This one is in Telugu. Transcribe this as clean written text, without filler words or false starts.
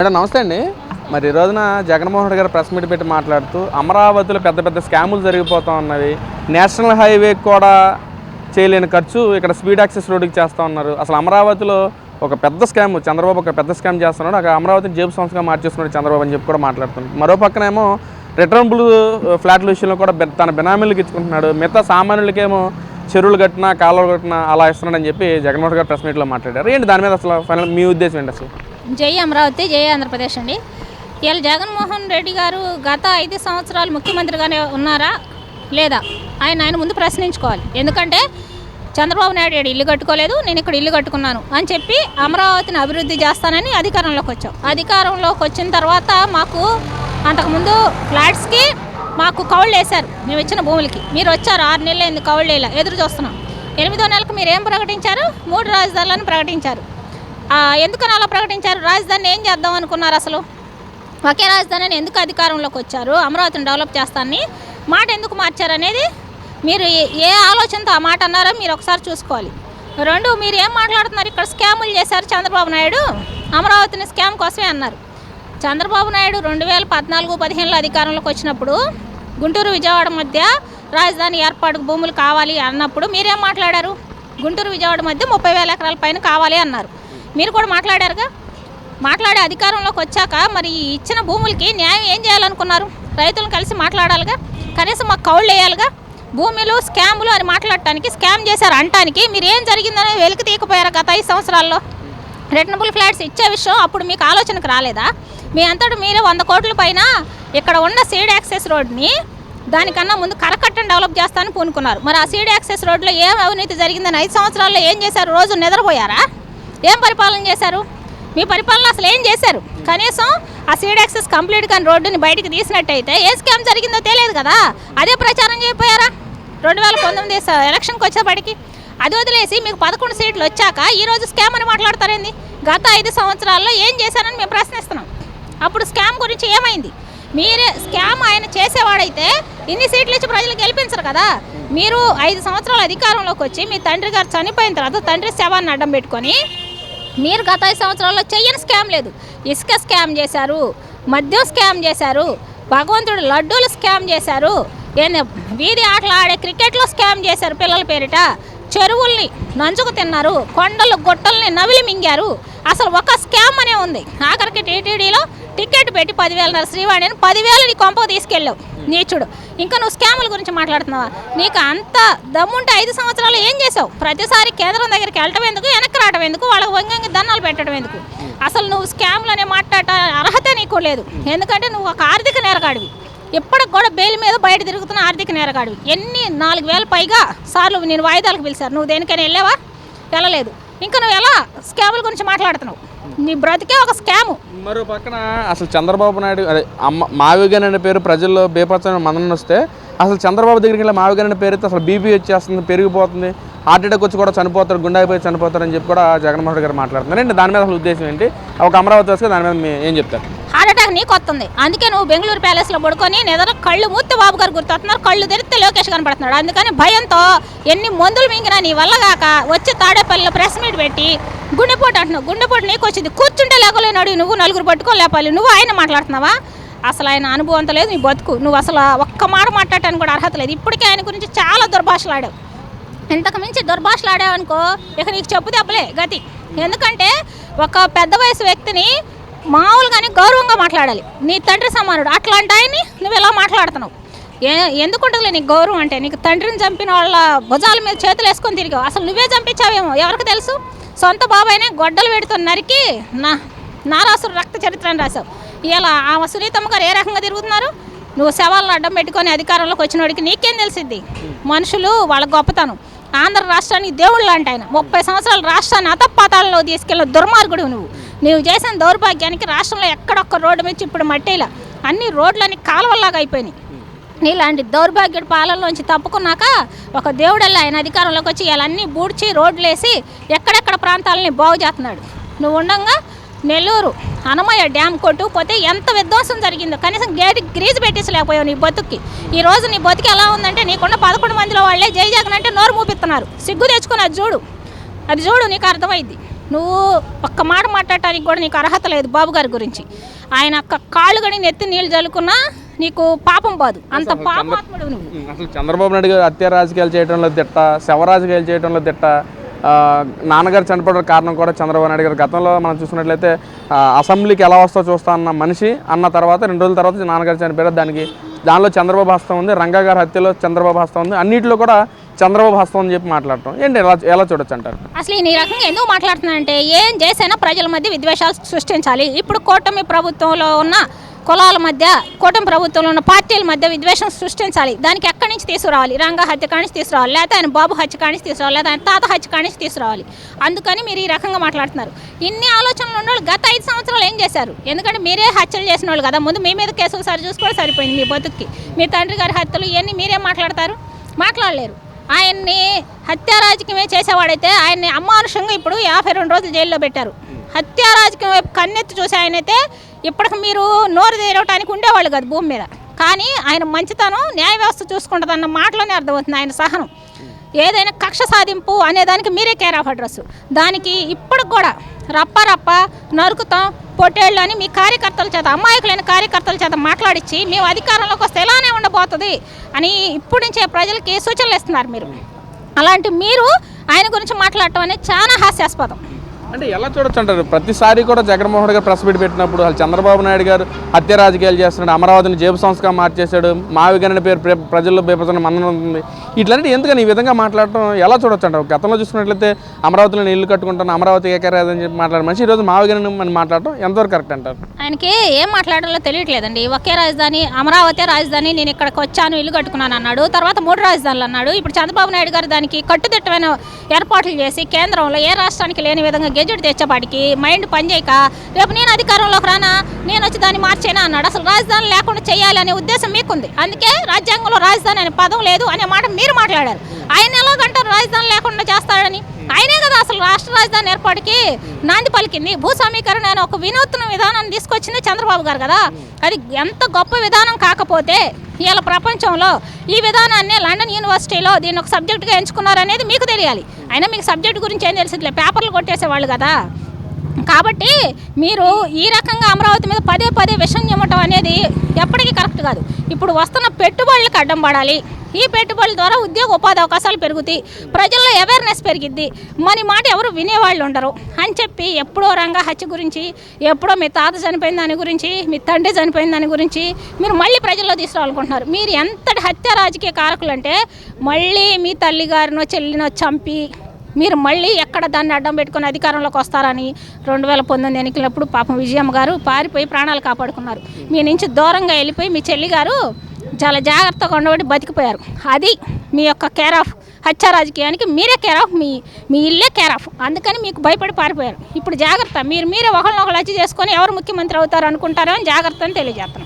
మేడం నమస్తే అండి. మరి ఈ రోజున జగన్మోహన్ రెడ్డి గారు ప్రెస్ మీట్ పెట్టి మాట్లాడుతూ అమరావతిలో పెద్ద పెద్ద స్కాములు జరిగిపోతూ ఉన్నవి, నేషనల్ హైవే కూడా చేయలేని ఖర్చు ఇక్కడ స్పీడ్ యాక్సెస్ రోడ్డుకి చేస్తూ ఉన్నారు. అసలు అమరావతిలో ఒక పెద్ద స్కామ్, చంద్రబాబు ఒక పెద్ద స్కామ్ చేస్తున్నాడు, అక్కడ అమరావతిని జేబు సంస్థగా మార్చేస్తున్నాడు చంద్రబాబు అని చెప్పి కూడా మాట్లాడుతున్నాడు. మరో పక్కనేమో రిటర్నబుల్ ఫ్లాట్ల విషయంలో కూడా తన బినామీలకు ఇచ్చుకుంటున్నాడు. మిగతా సామాన్యులకేమో చెరువులు కట్టినా కాలువలు కట్టినా అలా ఇస్తున్నాడని చెప్పి జగన్మోహన్ గారు ప్రెస్ మీట్లో మాట్లాడారు. ఏంటి దాని మీద అసలు ఫైనల్ మీ ఉద్దేశం ఏంటి? అసలు జై అమరావతి, జై ఆంధ్రప్రదేశ్ అండి. ఇవాళ జగన్మోహన్ రెడ్డి గారు గత 5 సంవత్సరాలు ముఖ్యమంత్రిగానే ఉన్నారా లేదా ఆయన ముందు ప్రశ్నించుకోవాలి. ఎందుకంటే చంద్రబాబు నాయుడు ఇల్లు కట్టుకోలేదు, నేను ఇక్కడ ఇల్లు కట్టుకున్నాను అని చెప్పి అమరావతిని అభివృద్ధి చేస్తానని అధికారంలోకి వచ్చాం. అధికారంలోకి వచ్చిన తర్వాత మాకు అంతకుముందు ఫ్లాట్స్కి మాకు కౌళ్ళు వేశారు. మేము ఇచ్చిన భూములకి మీరు వచ్చారు, 6 నెలలు అయింది కౌళ్ళు వేయాల, ఎదురు చూస్తున్నాం. 8వ నెలకు మీరు ఏం ప్రకటించారు? 3 రాజధానులను ప్రకటించారు. ఎందుకని అలా ప్రకటించారు? రాజధానిని ఏం చేద్దాం అనుకున్నారు? అసలు ఒకే రాజధానిని ఎందుకు అధికారంలోకి వచ్చారు? అమరావతిని డెవలప్ చేస్తానని మాట ఎందుకు మార్చారు అనేది మీరు ఏ ఆలోచనతో ఆ మాట అన్నారో మీరు ఒకసారి చూసుకోవాలి. 2, మీరు ఏం మాట్లాడుతున్నారు? ఇక్కడ స్కాములు చేశారు చంద్రబాబు నాయుడు, అమరావతిని స్కామ్ కోసమే అన్నారు. చంద్రబాబు నాయుడు 2014-15లో అధికారంలోకి వచ్చినప్పుడు గుంటూరు విజయవాడ మధ్య రాజధాని ఏర్పాటుకు భూములు కావాలి అన్నప్పుడు మీరేం మాట్లాడారు? గుంటూరు విజయవాడ మధ్య 30,000 ఎకరాల పైన కావాలి అన్నారు. మీరు కూడా మాట్లాడారుగా. మాట్లాడే అధికారంలోకి వచ్చాక మరి ఇచ్చిన భూములకి న్యాయం ఏం చేయాలనుకున్నారు? రైతులను కలిసి మాట్లాడాలిగా, కనీసం మాకు కౌళ్ళు వేయాలిగా. భూములు స్కాములు అని మాట్లాడటానికి, స్కామ్ చేశారు అంటానికి మీరు ఏం జరిగిందని వెలికి తీయకపోయారు గత 5 సంవత్సరాల్లో? రిటర్నబుల్ ఫ్లాట్స్ ఇచ్చే విషయం అప్పుడు మీకు ఆలోచనకు రాలేదా? మీ అంతటా మీరే 100 కోట్ల పైన ఇక్కడ ఉన్న సీడ్ యాక్సెస్ రోడ్ని దానికన్నా ముందు కరకట్టను డెవలప్ చేస్తానని పూనుకున్నారు. మరి ఆ సీడ్ యాక్సెస్ రోడ్లో ఏం అవినీతి జరిగిందని 5 సంవత్సరాల్లో ఏం చేశారు? రోజు నిద్రపోయారా? ఏం పరిపాలన చేశారు? మీ పరిపాలన అసలు ఏం చేశారు? కనీసం ఆ సీడ్ యాక్సెస్ కంప్లీట్ కానీ రోడ్డుని బయటికి తీసినట్టయితే ఏ స్కామ్ జరిగిందో తెలియదు కదా. అదే ప్రచారం చేయకపోయారా 2019 ఎలక్షన్కి వచ్చేప్పటికి? అది వదిలేసి మీకు 11 సీట్లు వచ్చాక ఈరోజు స్కామ్ అని మాట్లాడతారేంది? గత 5 సంవత్సరాల్లో ఏం చేశారని మేము ప్రశ్నిస్తున్నాం. అప్పుడు స్కామ్ గురించి ఏమైంది? మీరే స్కామ్ ఆయన చేసేవాడైతే ఇన్ని సీట్లు ఇచ్చి ప్రజలు గెలిపించరు కదా. మీరు 5 సంవత్సరాల అధికారంలోకి వచ్చి మీ తండ్రి గారు చనిపోయిన తర్వాత తండ్రి శవాన్ని అడ్డం పెట్టుకొని మీరు గత 5 సంవత్సరాల్లో చెయ్యని స్కామ్ లేదు. ఇసుక స్కామ్ చేశారు, మద్యం స్కామ్ చేశారు, భగవంతుడు లడ్డూలు స్కామ్ చేశారు, వీధి ఆటలు ఆడే క్రికెట్లో స్కామ్ చేశారు పిల్లల పేరిట, చెరువుల్ని నంచుకు తిన్నారు, కొండలు గుట్టల్ని నవిలి మింగారు. అసలు ఒక స్కామ్ అనే ఉంది. ఆఖరికి టీటీడీలో టికెట్ పెట్టి 10,000 శ్రీవాణి అని 10,000 నీ కొంపకు తీసుకెళ్ళావు నీచుడు. ఇంకా నువ్వు స్కాముల గురించి మాట్లాడుతున్నావా? నీకు అంత దమ్ముంటే 5 సంవత్సరాలు ఏం చేసావు? ప్రతిసారి కేంద్రం దగ్గరికి వెళ్ళటం ఎందుకు, వెనక్కి రావటం ఎందుకు, వాళ్ళకి వంగి దండాలు పెట్టడం ఎందుకు? అసలు నువ్వు స్కాములు అనే మాట్లాడ అర్హత నీకు లేదు. ఎందుకంటే నువ్వు ఒక ఆర్థిక నేరగాడివి. ఇప్పటికి కూడా బెయిల్ మీద బయట తిరుగుతున్న ఆర్థిక నేరగాడివి. 4,000 పైగా సార్లు నేను వాయిదాలకు పిలిచారు. నువ్వు దేనికైనా వెళ్ళావా? వెళ్ళలేదు. ఇంకా నువ్వు ఎలా స్కాముల గురించి మాట్లాడుతున్నావు? నీ బ్రతికే ఒక స్కాము. మరో పక్కన అసలు చంద్రబాబు నాయుడు అదే మావిగన్ అనే పేరు ప్రజల్లో బేపచ్చని మందన వస్తే అసలు చంద్రబాబు దగ్గరికి వెళ్ళి మావిగన్ అనే పేరుతో అసలు బీపీ వచ్చేస్తుంది, పెరిగిపోతుంది, హార్ట్ అటాక్ వచ్చి కూడా చనిపోతారు, గుండె అయిపోయి చనిపోతారని చెప్పి కూడా జగన్మోహన్ రెడ్డి గారు మాట్లాడుతున్నారు. అంటే దాని మీద అసలు ఉద్దేశం ఏంటి? ఒక అమరావతి వస్తే దాని మీద ఏం చెప్తారు? హార్ట్ అటాక్ నీకు వస్తుంది, అందుకే నువ్వు బెంగళూరు ప్యాలెస్లో పడుకొని నిద్ర కళ్ళు మూస్తే బాబు గారు గుర్తొస్తున్నారు, కళ్ళు తెరిస్తే లోకేష్ కనపడుతున్నాడు. అందుకని భయంతో ఎన్ని మందులు మింగినా నీ వల్ల కాక వచ్చి తాడేపల్లిలో ప్రెస్ మీట్ పెట్టి గుండెపోటు అంటున్నావు. గుండెపోటు నీకు వచ్చింది, కూర్చుంటే లేకలేనాడు, నువ్వు 4 పట్టుకొని లేపాలి. నువ్వు ఆయన మాట్లాడుతున్నావా? అసలు ఆయన అనుభవం అంత లేదు నీ బతుకు. నువ్వు అసలు ఒక్క మాట మాట్లాడటానికి కూడా అర్హత లేదు. ఇప్పటికే ఆయన గురించి చాలా దుర్భాషలు ఆడావు. ఇంతకు మించి దుర్భాషలు ఆడావనుకో ఇక నీకు చెప్పు దెబ్బలే గతి. ఎందుకంటే ఒక పెద్ద వయసు వ్యక్తిని మామూలుగానే గౌరవంగా మాట్లాడాలి. నీ తండ్రి సమానుడు, అట్లాంటి ఆయన్ని నువ్వు ఎలా మాట్లాడుతున్నావు? ఎందుకుంటుందిలే నీకు గౌరవం అంటే? నీకు తండ్రిని చంపిన వాళ్ళ భుజాల మీద చేతులు వేసుకొని తిరిగావు. అసలు నువ్వే చంపించావేమో ఎవరికి తెలుసు? సొంత బాబాయినే గొడ్డలు పెడుతున్న నరికి నారాసురు రక్త చరిత్రను రాశావు. ఇలా ఆమె సునీతమ్మ గారు ఏ రకంగా తిరుగుతున్నారు? నువ్వు శవాలను అడ్డం పెట్టుకొని అధికారంలోకి వచ్చిన వాడికి నీకేం తెలిసిద్ది? మనుషులు వాళ్ళ గొప్పతనం. ఆంధ్ర రాష్ట్రానికి దేవుళ్ళు అంటే ఆయన 30 సంవత్సరాలు రాష్ట్రాన్ని అతపాతాలలో తీసుకెళ్ళిన దుర్మార్గుడు నువ్వు చేసిన దౌర్భాగ్యానికి రాష్ట్రంలో ఎక్కడొక్క రోడ్డు మీద ఇప్పుడు మట్టిలా అన్ని రోడ్లన్నీ కాలువల్లాగా అయిపోయినాయి. నీలాంటి దౌర్భాగ్యుడి పాలనలోంచి తప్పుకున్నాక ఒక దేవుడల్లా ఆయన అధికారంలోకి వచ్చి ఇవన్నీ బూడ్చి రోడ్లు వేసి ఎక్కడెక్కడ ప్రాంతాలని బాగు చేస్తున్నాడు. నువ్వు ఉండగా నెల్లూరు అన్నమయ్య డ్యామ్ కొట్టుకుపోతే ఎంత విధ్వంసం జరిగిందో కనీసం గేటుకి గ్రీజు పెట్టించలేకపోయావు నీ బతుక్కి. ఈ రోజు నీ బతుకు ఎలా ఉందంటే నీకున్న 11 మందిలో వాళ్ళే జై జగన్ అంటే నోరు మూపిస్తున్నారు. సిగ్గు తెచ్చుకుని అది చూడు నీకు అర్థమైద్ది. నువ్వు ఒక్క మాట మాట్లాడటానికి కూడా నీకు అర్హత లేదు బాబు గారి గురించి. ఆయన కాళ్ళు గడి నెత్తి నీళ్ళు చల్లుకున్నా నీకు పాపం పోదు, అంత పాపాత్ముడు నువ్వు. అసలు చంద్రబాబు నాయుడు గారు హత్య రాజకీయాలు చేయడంలో తిట్ట, శవ రాజకీయాలు చేయడంలో తిట్ట, నాన్నగారు చనిపోవడం కారణం కూడా చంద్రబాబు నాయుడు గారు. గతంలో మనం చూసుకున్నట్లయితే అసెంబ్లీకి ఎలా వస్తో చూస్తా అన్న మనిషి అన్న తర్వాత 2 రోజుల తర్వాత నాన్నగారు చనిపోయారు. దానిలో చంద్రబాబు హస్తం ఉంది, రంగా గారి హత్యలో చంద్రబాబు హస్తం ఉంది, అన్నింటిలో కూడా చంద్రబాబు హస్తం అని చెప్పి మాట్లాడటం ఏంటి, ఎలా చూడొచ్చు అంటారు? అసలు ఈ రకంగా ఎందుకు మాట్లాడుతున్నానంటే, ఏం చేసైనా ప్రజల మధ్య విద్వేషాలు సృష్టించాలి. ఇప్పుడు కూటమి ప్రభుత్వంలో ఉన్న కులాల మధ్య, కూటమి ప్రభుత్వంలో ఉన్న పార్టీల మధ్య విద్వేషం సృష్టించాలి. దానికి ఎక్కడి నుంచి తీసుకురావాలి? రంగా హత్య కానించి తీసుకురావాలి, లేకపోతే ఆయన బాబు హత్య కానించి తీసుకురావాలి, లేదా ఆయన తాత హత్య కానించి తీసుకురావాలి. అందుకని మీరు ఈ రకంగా మాట్లాడుతున్నారు. ఇన్ని ఆలోచనలు ఉన్నవాళ్ళు గత 5 సంవత్సరాలు ఏం చేశారు? ఎందుకంటే మీరే హత్యలు చేసిన వాళ్ళు కదా, ముందు మీ మీద కేసులు సరి చూసుకోవడం సరిపోయింది. మీ బతుక్కి మీ తండ్రి గారి హత్యలు ఇవన్నీ మీరేం మాట్లాడతారు? మాట్లాడలేరు. ఆయన్ని హత్యా రాజకీయమే చేసేవాడైతే ఆయన్ని అమానుషంగా ఇప్పుడు 52 రోజులు జైల్లో పెట్టారు. హత్యా రాజకీయం వైపు కన్నెత్తి చూసి ఆయనైతే ఇప్పటికి మీరు నోరు తెరవటానికి ఉండేవాళ్ళు కాదు భూమి మీద. కానీ ఆయన మంచితనం, న్యాయ వ్యవస్థ చూసుకుంటుందన్న మాటలోనే అర్థమవుతుంది ఆయన సహనం. ఏదైనా కక్ష సాధింపు అనేదానికి మీరే కేర్ ఆఫ్ అడ్రస్. దానికి ఇప్పటికి కూడా రప్ప నరుకుతాం పొట్టేళ్ళు అని మీ కార్యకర్తల చేత, అమాయకులైన కార్యకర్తల చేత మాట్లాడించి మేము అధికారంలోకి వస్తే ఎలానే ఉండబోతుంది అని ఇప్పటి నుంచే ప్రజలకి సూచనలు ఇస్తున్నారు మీరు. అలాంటి మీరు ఆయన గురించి మాట్లాడటం అనేది చాలా హాస్యాస్పదం. అంటే ఎలా చూడొచ్చు అంటారు? ప్రతిసారి కూడా జగన్మోహన్ గారు ప్రెస్ మీట్ పెట్టినప్పుడు అసలు చంద్రబాబు నాయుడు గారు హత్య రాజకీయాలు చేస్తున్నాడు, అమరావతిని జేబు సంస్థగా మార్చేశాడు, మావిగన్న పేరు ప్రజల్లో బేపసన మన్నన ఉంది, ఇట్లాంటి ఎందుకని ఈ విధంగా మాట్లాడటం ఎలా చూడొచ్చు అంటారు? గతంలో చూసుకున్నట్లయితే అమరావతిలో నేను ఇల్లు కట్టుకుంటాను, అమరావతి ఏకరాదని చెప్పి మాట్లాడే మనిషి ఈరోజు మావిగన్న అని మాట్లాడటం ఎంతవరకు కరెక్ట్ అంటారు? ఆయనకి ఏం మాట్లాడాలో తెలియట్లేదండి. ఒకే రాజధాని, అమరావతి రాజధాని, నేను ఇక్కడికి వచ్చాను ఇల్లు కట్టుకున్నాను అన్నాడు. తర్వాత 3 రాజధానులు అన్నాడు. ఇప్పుడు చంద్రబాబు నాయుడు గారు దానికి కట్టుదిట్టమైన ఏర్పాట్లు చేసి కేంద్రంలో ఏ రాష్ట్రానికి లేని విధంగా గెజెట్ తెచ్చేపాటికి మైండ్ పనిచేయక రేపు నేను అధికారంలోకి రానా, నేను వచ్చి దాన్ని మార్చేనా అన్నాడు. అసలు రాజధాని లేకుండా చేయాలనే ఉద్దేశం మీకుంది. అందుకే రాజ్యాంగంలో రాజధాని అనే పదం లేదు అనే మాట మీరు మాట్లాడారు. ఆయన ఎలాగంటారు రాజధాని లేకుండా చేస్తాడని? ఆయనే కదా అసలు రాష్ట్ర రాజధాని ఏర్పాటుకి నాంది పలికింది. భూ సమీకరణ అనే ఒక వినూత్న విధానాన్ని తీసుకొచ్చింది చంద్రబాబు గారు కదా. అది ఎంత గొప్ప విధానం కాకపోతే ఇవాళ ప్రపంచంలో ఈ విధానాన్ని లండన్ యూనివర్సిటీలో దీన్ని ఒక సబ్జెక్టుగా ఎంచుకున్నారనేది మీకు తెలియాలి. అయినా మీకు సబ్జెక్టు గురించి ఏం తెలిసిందిలే, పేపర్లు కొట్టేసేవాళ్ళు కదా. కాబట్టి మీరు ఈ రకంగా అమరావతి మీద పదే విషం చెమ్మటం అనేది ఎప్పటికీ కరెక్ట్ కాదు. ఇప్పుడు వస్తున్న పెట్టుబడులకు అడ్డం పడాలి. ఈ పెట్టుబడుల ద్వారా ఉద్యోగ ఉపాధి అవకాశాలు పెరుగుతాయి, ప్రజల్లో అవేర్నెస్ పెరిగిద్ది, మన మాట ఎవరు వినేవాళ్ళు ఉండరు అని చెప్పి ఎప్పుడో రంగా హత్య గురించి, ఎప్పుడో మీ తాత చనిపోయిన దాని గురించి, మీ తండ్రి చనిపోయిన దాని గురించి మీరు మళ్ళీ ప్రజల్లో తీసుకురావాలనుకుంటున్నారు. మీరు ఎంతటి హత్య రాజకీయ కారకులు అంటే మళ్ళీ మీ తల్లిగారినో చెల్లినో చంపి మీరు మళ్ళీ ఎక్కడ దాన్ని అడ్డం పెట్టుకుని అధికారంలోకి వస్తారని 2019 ఎన్నికలప్పుడు పాపం విజయమ్మ గారు పారిపోయి ప్రాణాలు కాపాడుకున్నారు. మీ నుంచి దూరంగా వెళ్ళిపోయి మీ చెల్లి గారు చాలా జాగ్రత్తగా ఉండబడి బతికిపోయారు. అది మీ యొక్క కేర్ ఆఫ్. హత్య రాజకీయానికి మీరే కేర్ ఆఫ్, మీ ఇల్లే కేర్ ఆఫ్. అందుకని మీకు భయపడి పారిపోయారు. ఇప్పుడు జాగ్రత్త, మీరే ఒకరినొకరు హత్య చేసుకొని ఎవరు ముఖ్యమంత్రి అవుతారు అనుకుంటారో అని జాగ్రత్త అని తెలియజేస్తున్నాం.